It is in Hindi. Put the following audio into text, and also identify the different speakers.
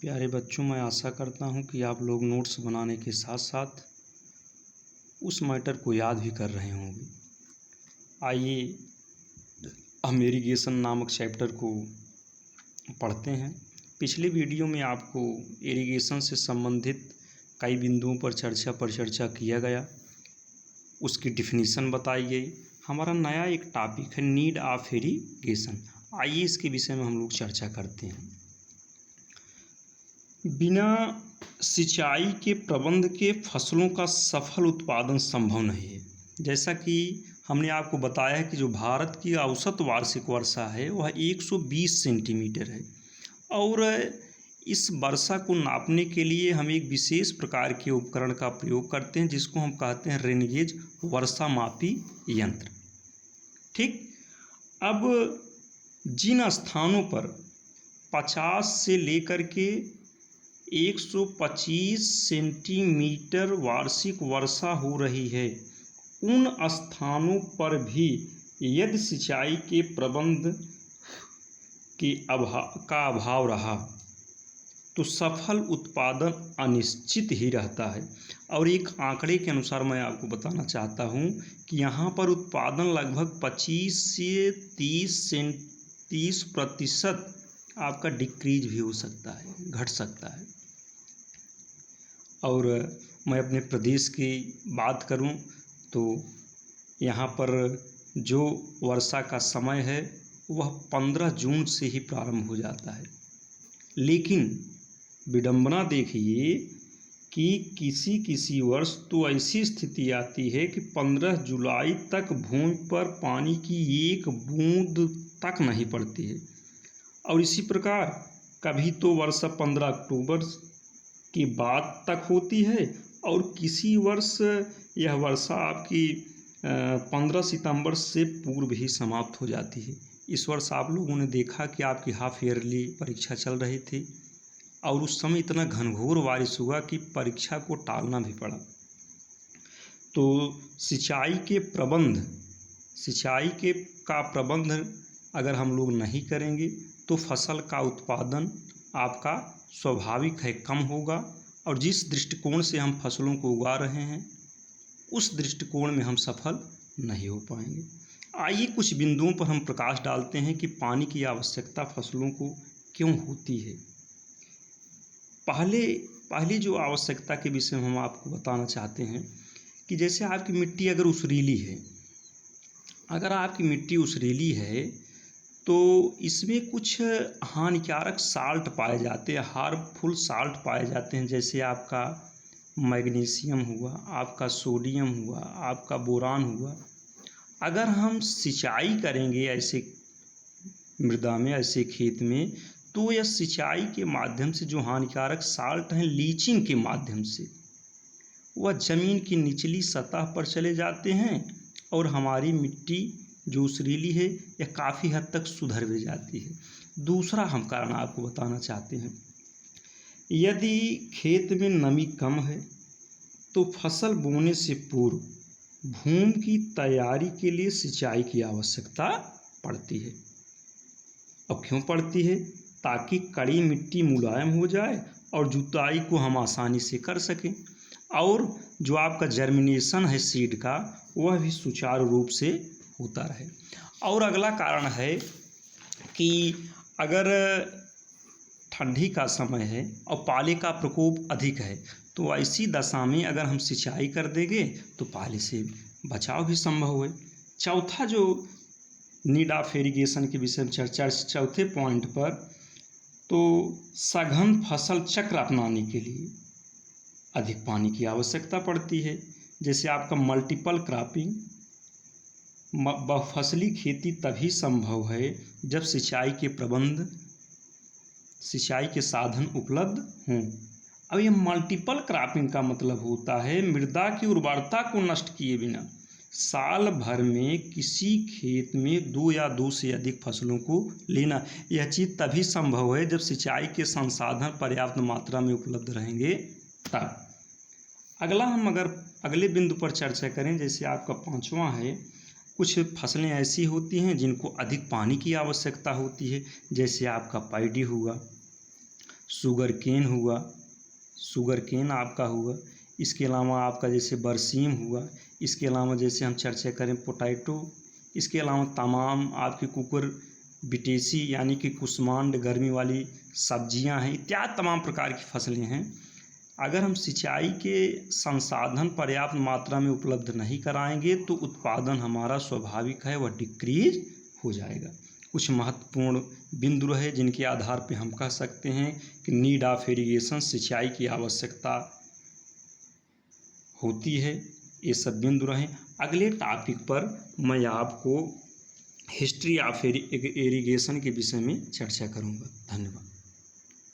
Speaker 1: प्यारे बच्चों, मैं आशा करता हूँ कि आप लोग नोट्स बनाने के साथ साथ उस मैटर को याद भी कर रहे होंगे। आइए हम इरिगेशन नामक चैप्टर को पढ़ते हैं। पिछले वीडियो में आपको इरिगेशन से संबंधित कई बिंदुओं पर चर्चा किया गया, उसकी डिफिनीशन बताई गई। हमारा नया एक टॉपिक है नीड ऑफ इरिगेशन। आइए इसके विषय में हम लोग चर्चा करते हैं। बिना सिंचाई के प्रबंध के फसलों का सफल उत्पादन संभव नहीं है। जैसा कि हमने आपको बताया है कि जो भारत की औसत वार्षिक वर्षा है वह 120 सेंटीमीटर है, और इस वर्षा को नापने के लिए हम एक विशेष प्रकार के उपकरण का प्रयोग करते हैं, जिसको हम कहते हैं रेनगेज वर्षा मापी यंत्र। ठीक, अब जिन स्थानों पर 50 से लेकर के 125 सेंटीमीटर वार्षिक वर्षा हो रही है, उन स्थानों पर भी यदि सिंचाई के प्रबंध का अभाव रहा तो सफल उत्पादन अनिश्चित ही रहता है। और एक आंकड़े के अनुसार मैं आपको बताना चाहता हूँ कि यहाँ पर उत्पादन लगभग 25 से 30% आपका डिक्रीज भी हो सकता है, घट सकता है। और मैं अपने प्रदेश की बात करूं तो यहाँ पर जो वर्षा का समय है वह 15 जून से ही प्रारंभ हो जाता है, लेकिन विडंबना देखिए कि किसी वर्ष तो ऐसी स्थिति आती है कि 15 जुलाई तक भूमि पर पानी की एक बूंद तक नहीं पड़ती है। और इसी प्रकार कभी तो वर्षा 15 अक्टूबर के बाद तक होती है, और किसी वर्ष यह वर्षा आपकी 15 सितंबर से पूर्व ही समाप्त हो जाती है। इस वर्ष आप लोगों ने देखा कि आपकी हाफ ईयरली परीक्षा चल रही थी, और उस समय इतना घनघोर बारिश हुआ कि परीक्षा को टालना भी पड़ा। तो सिंचाई का प्रबंध अगर हम लोग नहीं करेंगे तो फसल का उत्पादन आपका स्वाभाविक है कम होगा, और जिस दृष्टिकोण से हम फसलों को उगा रहे हैं उस दृष्टिकोण में हम सफल नहीं हो पाएंगे। आइए कुछ बिंदुओं पर हम प्रकाश डालते हैं कि पानी की आवश्यकता फसलों को क्यों होती है। पहले जो आवश्यकता के विषय में हम आपको बताना चाहते हैं कि जैसे आपकी मिट्टी अगर आपकी मिट्टी उसरीली है तो इसमें कुछ हानिकारक साल्ट पाए जाते हैं, हार्मफुल साल्ट पाए जाते हैं, जैसे आपका मैग्नीशियम हुआ, आपका सोडियम हुआ, आपका बोरान हुआ। अगर हम सिंचाई करेंगे ऐसे मृदा में, ऐसे खेत में, तो यह सिंचाई के माध्यम से जो हानिकारक साल्ट हैं लीचिंग के माध्यम से वह ज़मीन की निचली सतह पर चले जाते हैं, और हमारी मिट्टी जो उसरीली है यह काफ़ी हद तक सुधर भी जाती है। दूसरा हम कारण आपको बताना चाहते हैं, यदि खेत में नमी कम है तो फसल बोने से पूर्व भूमि की तैयारी के लिए सिंचाई की आवश्यकता पड़ती है। अब क्यों पड़ती है? ताकि कड़ी मिट्टी मुलायम हो जाए और जुताई को हम आसानी से कर सकें, और जो आपका जर्मिनेशन है सीड का वह भी सुचारू रूप से होता रहे। और अगला कारण है कि अगर ठंडी का समय है और पाले का प्रकोप अधिक है तो ऐसी दशा में अगर हम सिंचाई कर देंगे तो पाले से बचाव भी संभव है। चौथा जो नीड ऑफ इरिगेशन के विषय में चौथे पॉइंट पर, तो सघन फसल चक्र अपनाने के लिए अधिक पानी की आवश्यकता पड़ती है। जैसे आपका मल्टीपल क्रॉपिंग, बहुफसली खेती तभी संभव है जब सिंचाई के साधन उपलब्ध हों। अब ये मल्टीपल क्रॉपिंग का मतलब होता है मृदा की उर्वरता को नष्ट किए बिना साल भर में किसी खेत में 2 या 2 से अधिक फसलों को लेना। यह चीज़ तभी संभव है जब सिंचाई के संसाधन पर्याप्त मात्रा में उपलब्ध रहेंगे तब। अगला हम अगर अगले बिंदु पर चर्चा करें, जैसे आपका 5वां है, कुछ फसलें ऐसी होती हैं जिनको अधिक पानी की आवश्यकता होती है, जैसे आपका पैडी हुआ, शुगर केन हुआ, शुगर केन आपका हुआ। इसके अलावा आपका जैसे बरसीम हुआ। इसके अलावा जैसे हम चर्चा करें पोटैटो। इसके अलावा तमाम आपकी कुकुर बिटेसी यानी कि कुष्मांड गर्मी वाली सब्जियां हैं, इत्यादि तमाम प्रकार की फसलें हैं। अगर हम सिंचाई के संसाधन पर्याप्त मात्रा में उपलब्ध नहीं कराएंगे तो उत्पादन हमारा स्वाभाविक है वह डिक्रीज हो जाएगा। कुछ महत्वपूर्ण बिंदु रहे जिनके आधार पर हम कह सकते हैं कि नीड ऑफ इरिगेशन, सिंचाई की आवश्यकता होती है। ये सब बिंदु रहे। अगले टॉपिक पर मैं आपको हिस्ट्री ऑफ इरिगेशन के विषय में चर्चा करूँगा। धन्यवाद।